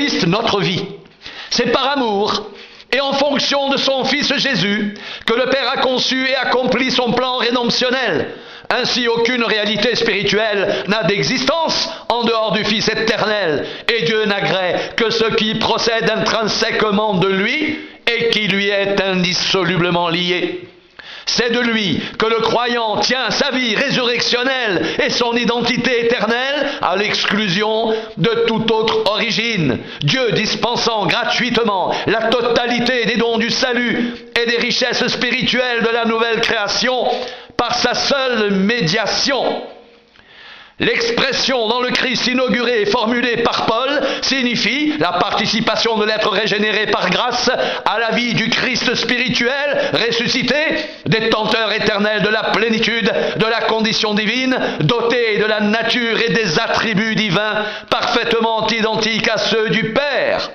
Christ notre vie. C'est par amour et en fonction de son Fils Jésus que le Père a conçu et accompli son plan rédemptionnel. Ainsi, aucune réalité spirituelle n'a d'existence en dehors du Fils éternel, et Dieu n'agrée que ce qui procède intrinsèquement de lui et qui lui est indissolublement lié. C'est de lui que le croyant tient sa vie résurrectionnelle et son identité éternelle à l'exclusion de toute autre origine. Dieu dispensant gratuitement la totalité des dons du salut et des richesses spirituelles de la nouvelle création par sa seule médiation. L'expression dans le Christ inauguré et formulée par Paul signifie la participation de l'être régénéré par grâce à la vie du Christ spirituel ressuscité, détenteur éternel de la plénitude de la condition divine, doté de la nature et des attributs divins parfaitement identiques à ceux du Père.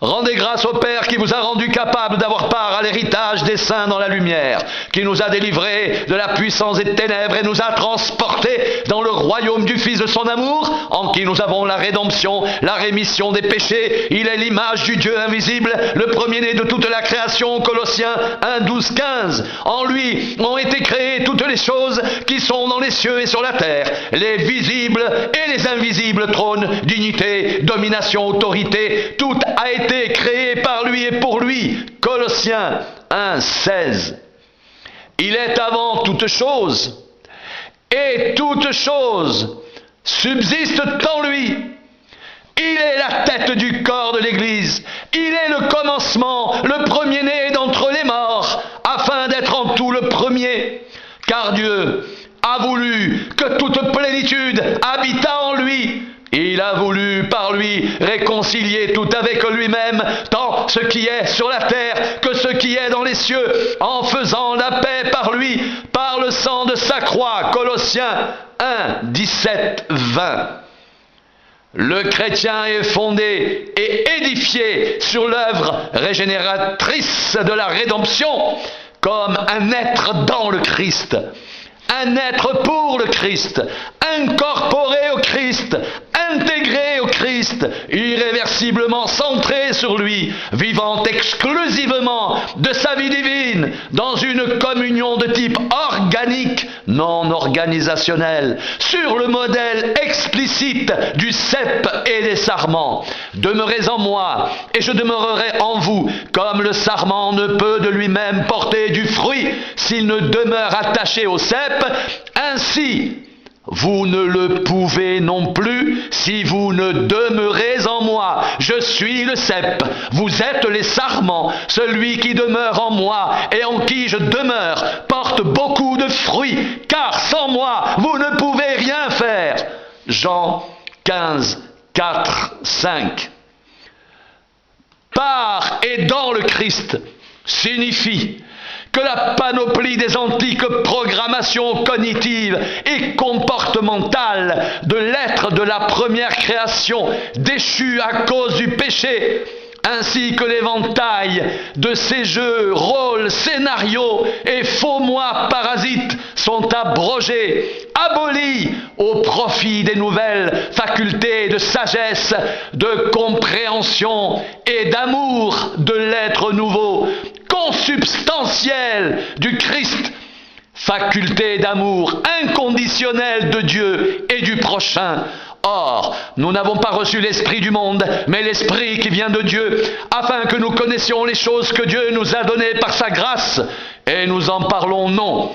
Rendez grâce au Père qui vous a rendu capable d'avoir part à l'héritage des saints dans la lumière, qui nous a délivrés de la puissance des ténèbres et nous a transportés dans le royaume du Fils de son amour, en qui nous avons la rédemption, la rémission des péchés. Il est l'image du Dieu invisible, le premier-né de toute la création, Colossiens 1, 12, 15. En lui ont été créées toutes les choses qui sont dans les cieux et sur la terre, les visibles et les invisibles, trônes, dignité, domination, autorité, tout a été créé par lui et pour lui. Colossiens 1, 16. Il est avant toute chose, et toute chose subsiste en lui. Il est la tête du corps de l'Église. Il est le commencement, le premier-né d'entre les morts, afin d'être en tout le premier. Car Dieu a voulu que toute plénitude habitât en lui. Il a voulu par lui réconcilier tout avec lui-même, tant ce qui est sur la terre que ce qui est dans les cieux, en faisant la paix par lui, par le sang de sa croix. Colossiens 1, 17, 20. Le chrétien est fondé et édifié sur l'œuvre régénératrice de la rédemption, comme un être dans le Christ, un être pour le Christ, incorporé au Christ, intégré au Christ, irréversiblement centré sur lui, vivant exclusivement de sa vie divine, dans une communion de type organique, non organisationnel, sur le modèle explicite du cep et des sarments. Demeurez en moi, et je demeurerai en vous, comme le sarment ne peut de lui-même porter du fruit s'il ne demeure attaché au cep, ainsi vous ne le pouvez non plus si vous ne demeurez en moi. Je suis le cep, vous êtes les sarments. Celui qui demeure en moi et en qui je demeure porte beaucoup de fruits, car sans moi, vous ne pouvez rien faire. Jean 15, 4, 5. Par et dans le Christ signifie que la panoplie des antiques programmations cognitives et comportementales de l'être de la première création déchue à cause du péché, ainsi que l'éventail de ces jeux, rôles, scénarios et faux moi parasites sont abrogés, abolis au profit des nouvelles facultés de sagesse, de compréhension et d'amour de l'être nouveau, consubstantiel du Christ, faculté d'amour inconditionnel de Dieu et du prochain. Or, nous n'avons pas reçu l'esprit du monde, mais l'esprit qui vient de Dieu, afin que nous connaissions les choses que Dieu nous a données par sa grâce, et nous en parlons non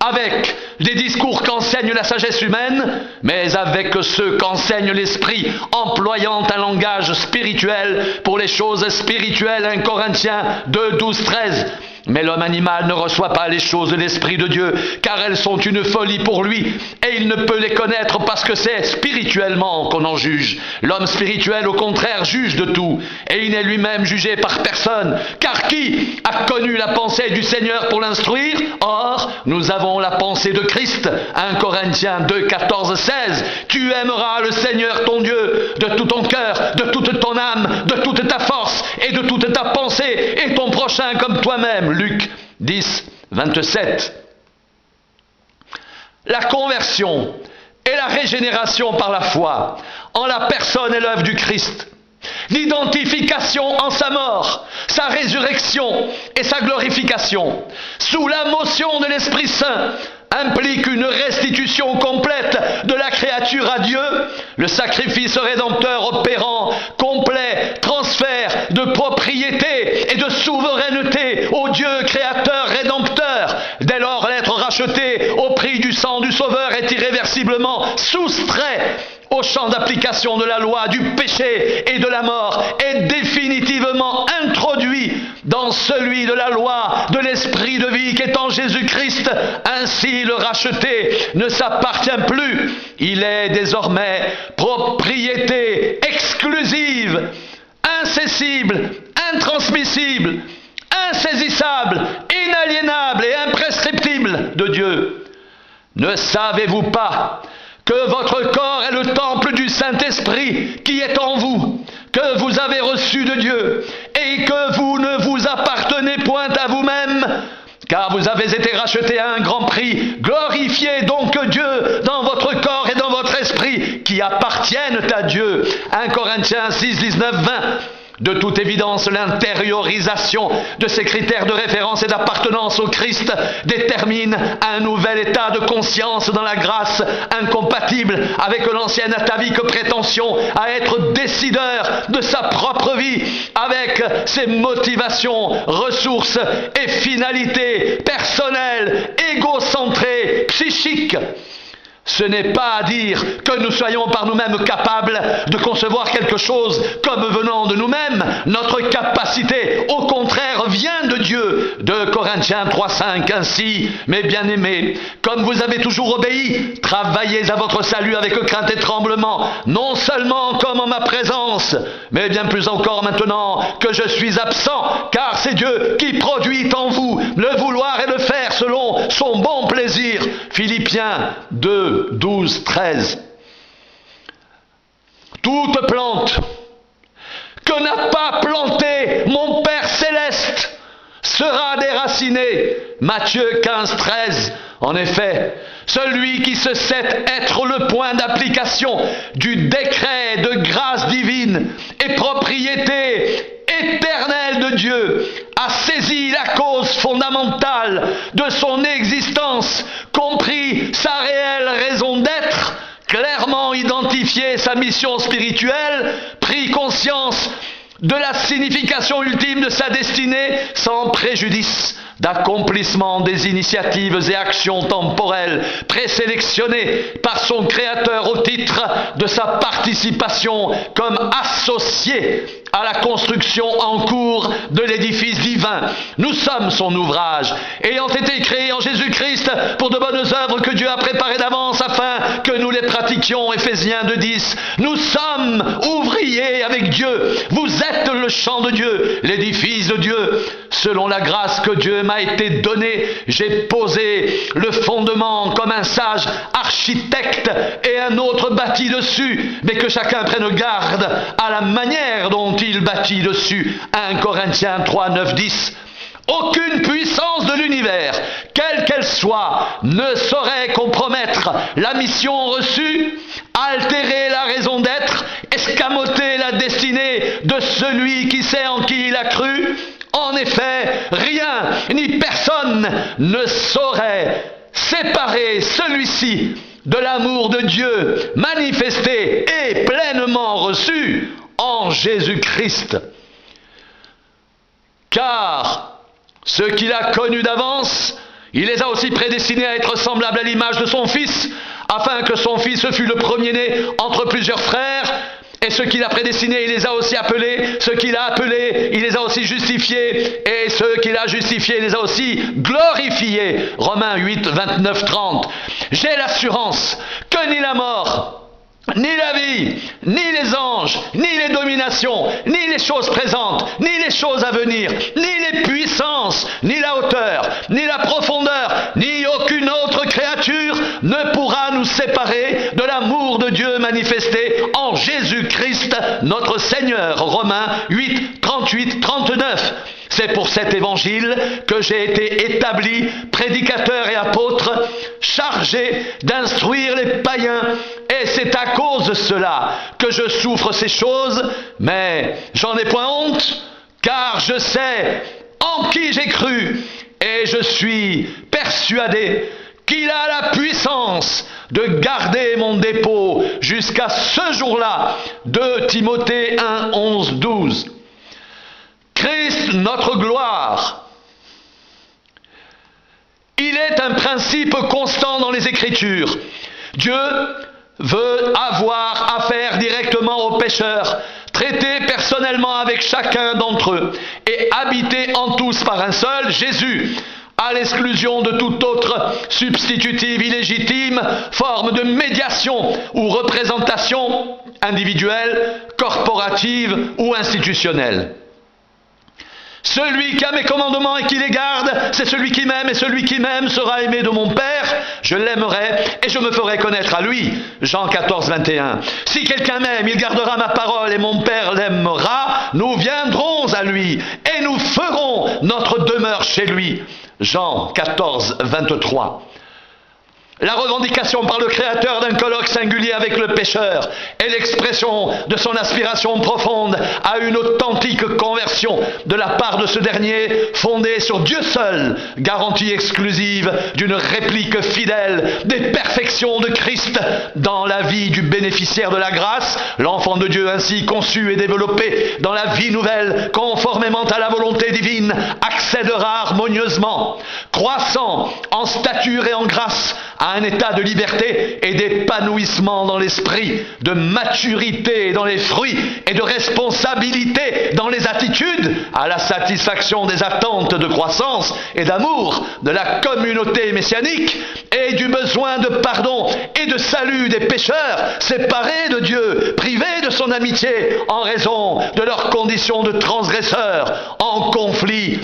avec des discours qu'enseigne la sagesse humaine, mais avec ceux qu'enseigne l'esprit, employant un langage spirituel pour les choses spirituelles. 1 Corinthiens 2, 12, 13. Mais l'homme animal ne reçoit pas les choses de l'Esprit de Dieu, car elles sont une folie pour lui, et il ne peut les connaître parce que c'est spirituellement qu'on en juge. L'homme spirituel, au contraire, juge de tout, et il n'est lui-même jugé par personne. Car qui a connu la pensée du Seigneur pour l'instruire? Or, nous avons la pensée de Christ. 1 Corinthiens 2, 14, 16. Tu aimeras le Seigneur ton Dieu de tout ton cœur, de toute ton âme, de toute ta force et de toute ta pensée, et ton prochain comme toi-même. Luc 10, 27. La conversion et la régénération par la foi en la personne et l'œuvre du Christ. L'identification en sa mort, sa résurrection et sa glorification, sous la motion de l'Esprit Saint, implique une restitution complète de la créature à Dieu, le sacrifice rédempteur opérant, complet transfert de propriété et de souveraineté au Dieu créateur rédempteur. Dès lors, l'être racheté au prix du sang du Sauveur est irréversiblement soustrait au champ d'application de la loi, du péché et de la mort, est définitivement introduit dans celui de la loi de l'esprit de vie qui est en Jésus-Christ. Ainsi, le racheté ne s'appartient plus. Il est désormais propriété exclusive, incessible, intransmissible, insaisissable, inaliénable et imprescriptible de Dieu. Ne savez-vous pas que votre corps est le temple du Saint-Esprit qui est en vous, que vous avez reçu de Dieu, et que vous ne vous appartenez point à vous-même, car vous avez été rachetés à un grand prix. Glorifiez donc Dieu dans votre corps et dans votre esprit, qui appartiennent à Dieu. 1 Corinthiens 6, 19, 20. De toute évidence, l'intériorisation de ces critères de référence et d'appartenance au Christ détermine un nouvel état de conscience dans la grâce, incompatible avec l'ancienne atavique prétention à être décideur de sa propre vie, avec ses motivations, ressources et finalités personnelles, égocentrées, psychiques. Ce n'est pas à dire que nous soyons par nous-mêmes capables de concevoir quelque chose comme venant de nous-mêmes. Notre capacité, au contraire, vient de Dieu. 2 Corinthiens 3,5. Ainsi, mes bien-aimés, comme vous avez toujours obéi, travaillez à votre salut avec crainte et tremblement, non seulement comme en ma présence, mais bien plus encore maintenant que je suis absent, car c'est Dieu qui produit en vous le vouloir et le faire selon son bon plaisir. Philippiens 2, 12, 13. Toute plante que n'a pas plantée mon Père céleste sera déracinée. Matthieu 15, 13. En effet, celui qui se sait être le point d'application du décret de grâce divine et propriété éternelle de Dieu a saisi la cause fondamentale de son existence, compris sa réelle raison d'être, clairement identifié sa mission spirituelle, pris conscience de la signification ultime de sa destinée sans préjudice d'accomplissement des initiatives et actions temporelles présélectionnées par son Créateur au titre de sa participation comme associé à la construction en cours de l'édifice divin. Nous sommes son ouvrage, ayant été créés en Jésus-Christ pour de bonnes œuvres que Dieu a préparées d'avance afin que nous les pratiquions. Éphésiens 2,10. Nous sommes ouvriers avec Dieu. Vous êtes le champ de Dieu, l'édifice de Dieu. Selon la grâce que Dieu m'a été donnée, j'ai posé le fondement comme un sage architecte et un autre bâtit dessus, mais que chacun prenne garde à la manière dont il bâtit dessus. 1 Corinthiens 3, 9, 10. Aucune puissance de l'univers, quelle qu'elle soit, ne saurait compromettre la mission reçue, altérer la raison d'être, escamoter la destinée de celui qui sait en qui il a cru. En effet, rien ni personne ne saurait séparer celui-ci de l'amour de Dieu manifesté et pleinement reçu en Jésus-Christ. Car ceux qu'il a connus d'avance, il les a aussi prédestinés à être semblables à l'image de son Fils, afin que son Fils fût le premier-né entre plusieurs frères. Et ceux qu'il a prédestinés, il les a aussi appelés. Ceux qu'il a appelés, il les a aussi justifiés. Et ceux qu'il a justifiés, il les a aussi glorifiés. Romains 8, 29, 30. J'ai l'assurance que ni la mort, ni la vie, ni les anges, ni les dominations, ni les choses présentes, ni les choses à venir, ni les puissances, ni la hauteur, ni la profondeur, ni aucune autre créature ne pourra nous séparer de l'amour de Dieu manifesté en Jésus-Christ notre Seigneur. Romains 8, 38, 39. C'est pour cet évangile que j'ai été établi prédicateur et apôtre, chargé d'instruire les païens et c'est à cause de cela que je souffre ces choses, mais j'en ai point honte, car je sais en qui j'ai cru, et je suis persuadé qu'il a la puissance de garder mon dépôt jusqu'à ce jour-là. 2 Timothée 1, 11, 12. Christ, notre gloire, il est un principe constant dans les Écritures. Dieu veut avoir affaire directement aux pécheurs, traiter personnellement avec chacun d'entre eux et habiter en tous par un seul, Jésus, à l'exclusion de toute autre substitutive illégitime forme de médiation ou représentation individuelle, corporative ou institutionnelle. Celui qui a mes commandements et qui les garde, c'est celui qui m'aime, et celui qui m'aime sera aimé de mon Père. Je l'aimerai et je me ferai connaître à lui. Jean 14, 21. Si quelqu'un m'aime, il gardera ma parole et mon Père l'aimera. Nous viendrons à lui et nous ferons notre demeure chez lui. Jean 14, 23. La revendication par le Créateur d'un colloque singulier avec le pécheur est l'expression de son aspiration profonde à une authentique conversion de la part de ce dernier, fondée sur Dieu seul, garantie exclusive d'une réplique fidèle des perfections de Christ dans la vie du bénéficiaire de la grâce, l'enfant de Dieu ainsi conçu et développé dans la vie nouvelle, conformément à la volonté divine, accédera harmonieusement, croissant en stature et en grâce, à un état de liberté et d'épanouissement dans l'esprit, de maturité dans les fruits et de responsabilité dans les attitudes, à la satisfaction des attentes de croissance et d'amour de la communauté messianique et du besoin de pardon et de salut des pécheurs séparés de Dieu, privés de son amitié en raison de leurs conditions de transgresseurs, en conflit,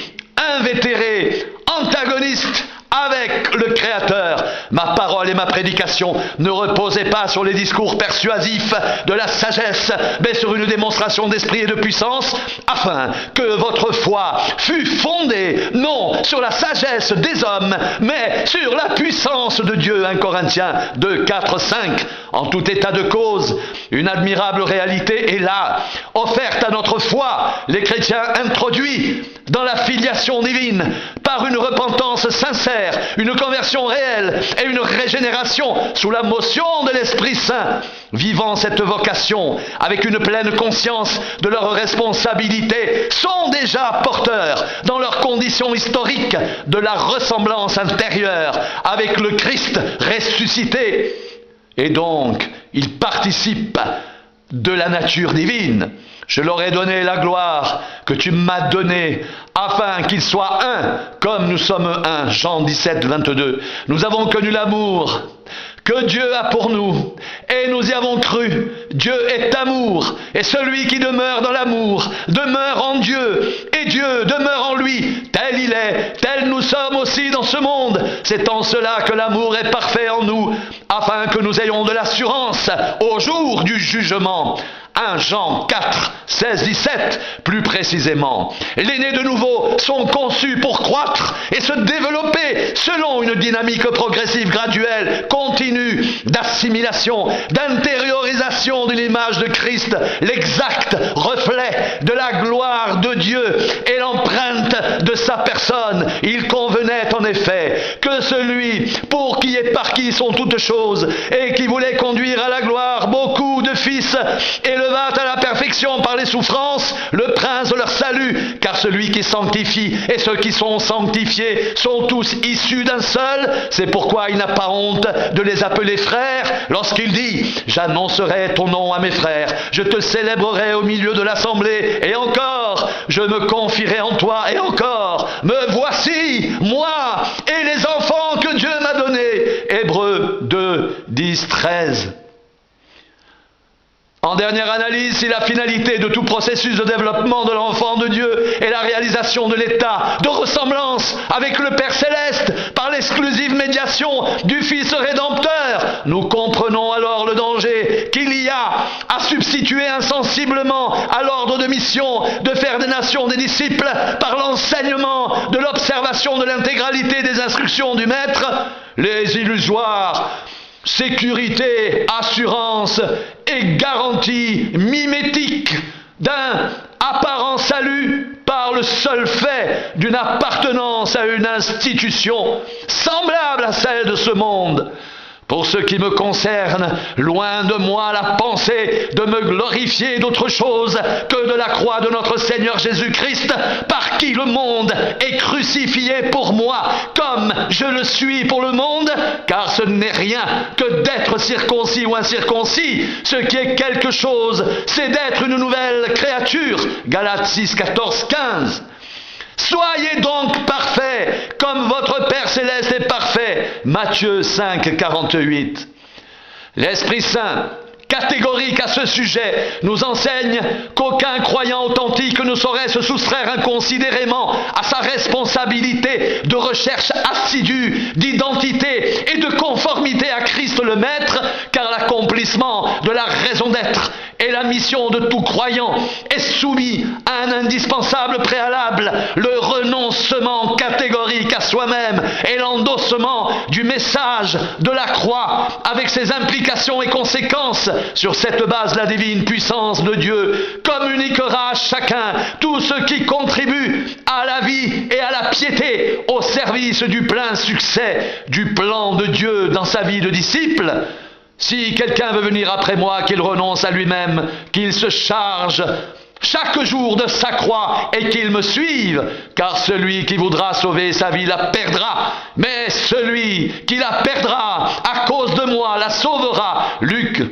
invétérés, antagonistes avec le Créateur. Ma parole et ma prédication ne reposaient pas sur les discours persuasifs de la sagesse, mais sur une démonstration d'esprit et de puissance, afin que votre foi fût fondée non sur la sagesse des hommes, mais sur la puissance de Dieu. 1 Corinthiens 2, 4, 5. En tout état de cause, une admirable réalité est là, offerte à notre foi, les chrétiens introduits dans la filiation divine, par une repentance sincère, une conversion réelle et une régénération sous la motion de l'Esprit Saint, vivant cette vocation avec une pleine conscience de leur responsabilité, sont déjà porteurs dans leur condition historique de la ressemblance intérieure avec le Christ ressuscité. Et donc, ils participent de la nature divine. Je leur ai donné la gloire que tu m'as donnée, afin qu'ils soient un, comme nous sommes un. Jean 17, 22. Nous avons connu l'amour que Dieu a pour nous, et nous y avons cru. Dieu est amour, et celui qui demeure dans l'amour demeure en Dieu, et Dieu demeure en lui. Tel il est, tel nous sommes aussi dans ce monde. C'est en cela que l'amour est parfait en nous, afin que nous ayons de l'assurance au jour du jugement. 1 Jean 4, 16, 17, plus précisément. Les nés de nouveau sont conçus pour croître et se développer selon une dynamique progressive, graduelle, continue, d'assimilation, d'intériorisation de l'image de Christ, l'exact reflet de la gloire de Dieu et l'empreinte de sa personne. Il convenait en effet que celui pour qui et par qui sont toutes choses et qui voulait conduire à la gloire beaucoup de fils élevant à la perfection par les souffrances, le prince de leur salut, car celui qui sanctifie et ceux qui sont sanctifiés sont tous issus d'un seul. C'est pourquoi il n'a pas honte de les appeler frères lorsqu'il dit « J'annoncerai ton nom à mes frères, je te célébrerai au milieu de l'assemblée, et encore, je me confierai en toi, et encore, me voici, moi, et les enfants que Dieu m'a donnés. » Hébreux 2, 10, 13. En dernière analyse, si la finalité de tout processus de développement de l'enfant de Dieu est la réalisation de l'état de ressemblance avec le Père Céleste par l'exclusive médiation du Fils Rédempteur, nous comprenons alors le danger qu'il y a à substituer insensiblement à l'ordre de mission de faire des nations des disciples par l'enseignement de l'observation de l'intégralité des instructions du Maître, les illusoires sécurité, assurance et garantie mimétique d'un apparent salut par le seul fait d'une appartenance à une institution semblable à celle de ce monde. Pour ce qui me concerne, loin de moi la pensée de me glorifier d'autre chose que de la croix de notre Seigneur Jésus-Christ, par qui le monde est crucifié pour moi, comme je le suis pour le monde, car ce n'est rien que d'être circoncis ou incirconcis. Ce qui est quelque chose, c'est d'être une nouvelle créature. Galates 6, 14, 15. Soyez donc parfaits, comme votre Père Céleste est parfait. Matthieu 5, 48. L'Esprit Saint, catégorique à ce sujet, nous enseigne qu'aucun croyant authentique ne saurait se soustraire inconsidérément à sa responsabilité de recherche assidue d'identité et de conformité à Christ le Maître, car l'accomplissement de la raison d'être et la mission de tout croyant est soumis à un indispensable préalable, le renoncement catégorique à soi-même et l'endossement du message de la croix avec ses implications et conséquences. Sur cette base, la divine puissance de Dieu communiquera à chacun tout ce qui contribue à la vie et à la piété au service du plein succès du plan de Dieu dans sa vie de disciple. Si quelqu'un veut venir après moi, qu'il renonce à lui-même, qu'il se charge chaque jour de sa croix et qu'il me suive, car celui qui voudra sauver sa vie la perdra, mais celui qui la perdra à cause de moi la sauvera. Luc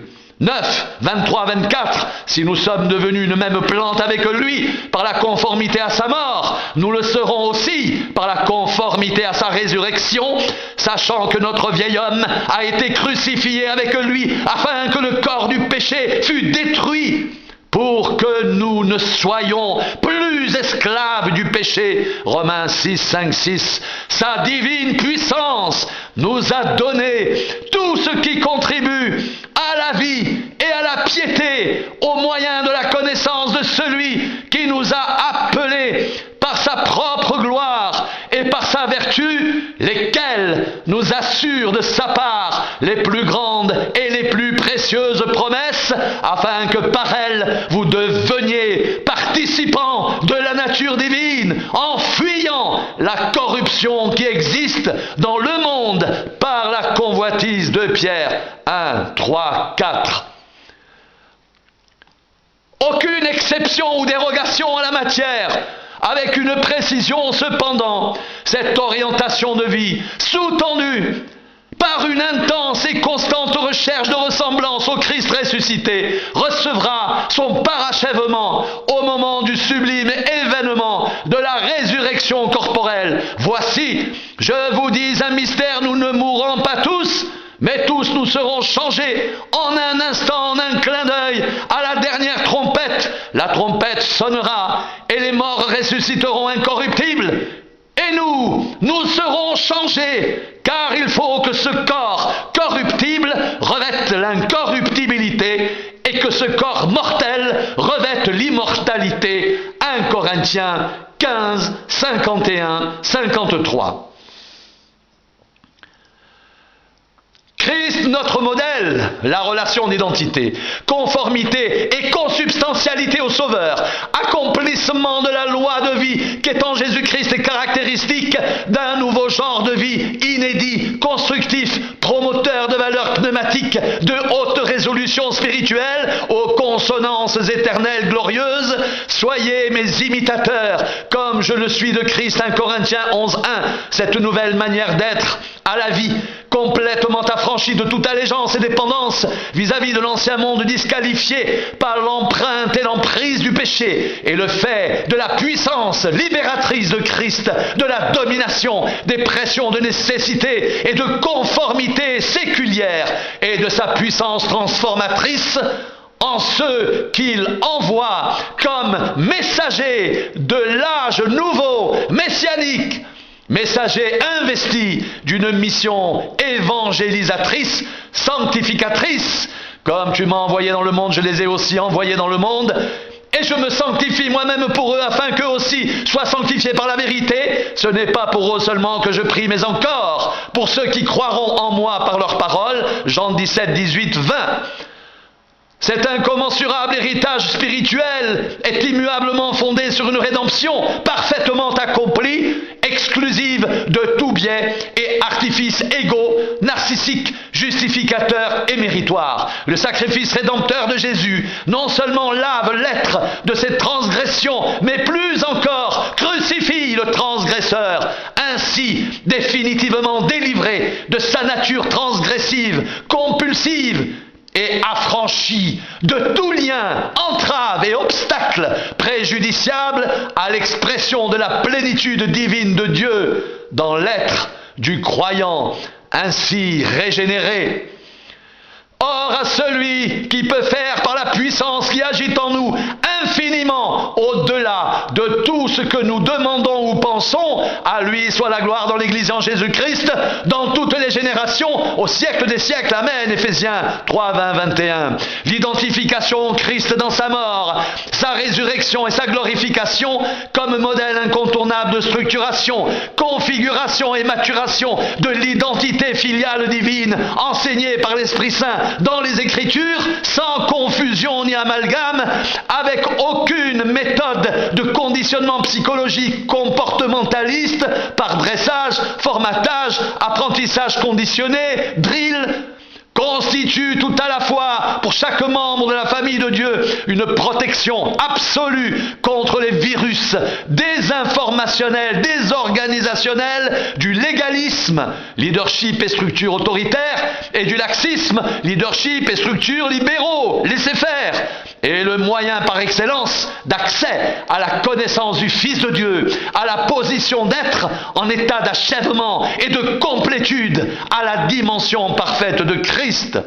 9, 23, 24. Si nous sommes devenus une même plante avec lui par la conformité à sa mort, nous le serons aussi par la conformité à sa résurrection, sachant que notre vieil homme a été crucifié avec lui afin que le corps du péché fût détruit, pour que nous ne soyons plus esclaves du péché. Romains 6, 5, 6. Sa divine puissance nous a donné tout ce qui contribue à la vie et à la piété au moyen de la connaissance de celui qui nous a appelés par sa propre gloire et par sa vertu, lesquels nous assurent de sa part les plus grandes et les plus précieuses promesses, afin que par elles vous deveniez participants de la nature divine, en fuyant la corruption qui existe dans le monde par la convoitise de Pierre 1, 3, 4. Aucune exception ou dérogation à la matière, avec une précision cependant. Cette orientation de vie, sous-tendue par une intense et constante recherche de ressemblance au Christ ressuscité, recevra son parachèvement au moment du sublime événement de la résurrection corporelle. Voici, je vous dis un mystère, nous ne mourrons pas tous, mais tous nous serons changés en un instant, en un clin d'œil, à la dernière trompette. La trompette sonnera et les morts ressusciteront incorruptibles. Et nous serons changés, car il faut que ce corps corruptible revête l'incorruptibilité et que ce corps mortel revête l'immortalité. 1 Corinthiens 15, 51, 53. Christ, notre modèle, la relation d'identité, conformité et consubstantialité au Sauveur, accomplissement de la loi de vie qui est en Jésus-Christ est caractéristique d'un nouveau genre de vie inédit, constructif, promoteur de valeurs pneumatiques, de haute résolution spirituelle, aux consonances éternelles glorieuses. Soyez mes imitateurs, comme je le suis de Christ. 1 Corinthiens 11, 1. Cette nouvelle manière d'être à la vie, complètement affranchie de toute allégeance et dépendance vis-à-vis de l'ancien monde disqualifié par l'empreinte et l'emprise du péché, et le fait de la puissance libératrice de Christ, de la domination des pressions de nécessité et de conformité séculière, et de sa puissance transformatrice en ceux qu'il envoie comme messagers de l'âge nouveau messianique, messager investi d'une mission évangélisatrice, sanctificatrice. Comme tu m'as envoyé dans le monde, je les ai aussi envoyés dans le monde. et je me sanctifie moi-même pour eux, afin qu'eux aussi soient sanctifiés par la vérité. Ce n'est pas pour eux seulement que je prie, mais encore pour ceux qui croiront en moi par leur parole. Jean 17, 18, 20. Cet incommensurable héritage spirituel est immuablement fondé sur une rédemption parfaitement accomplie, exclusive de tout biais et artifices égaux, narcissiques, justificateurs et méritoires. Le sacrifice rédempteur de Jésus non seulement lave l'être de ses transgressions, mais plus encore crucifie le transgresseur, ainsi définitivement délivré de sa nature transgressive, compulsive, et affranchi de tout lien, entrave et obstacle préjudiciable à l'expression de la plénitude divine de Dieu dans l'être du croyant ainsi régénéré. Or, à celui qui peut faire par la puissance qui agit en nous infiniment au-delà de tout ce que nous demandons ou pensons, à lui soit la gloire dans l'Église en Jésus-Christ, dans toutes les générations, au siècle des siècles. Amen. Éphésiens 3, 20, 21. L'identification au Christ dans sa mort, sa résurrection et sa glorification comme modèle incontournable de structuration, configuration et maturation de l'identité filiale divine enseignée par l'Esprit Saint dans les Écritures, sans confusion ni amalgame, avec aucune méthode de conditionnement psychologique comportementaliste par dressage, formatage, apprentissage conditionné, drill, constitue tout à la fois pour chaque membre de la famille de Dieu une protection absolue contre les virus désinformationnels, désorganisationnels du légalisme, leadership et structure autoritaire, et du laxisme, leadership et structure libéraux, laissez faire, et le moyen par excellence d'accès à la connaissance du Fils de Dieu, à la position d'être en état d'achèvement et de complétude, à la dimension parfaite de Christ.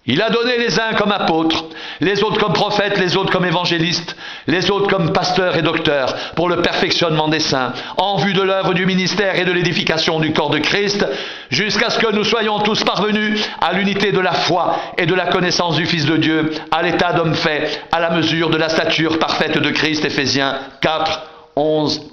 Il a donné les uns comme apôtres, les autres comme prophètes, les autres comme évangélistes, les autres comme pasteurs et docteurs, pour le perfectionnement des saints, en vue de l'œuvre du ministère et de l'édification du corps de Christ, jusqu'à ce que nous soyons tous parvenus à l'unité de la foi et de la connaissance du Fils de Dieu, à l'état d'homme fait, à la mesure de la stature parfaite de Christ. Éphésiens 4, 11.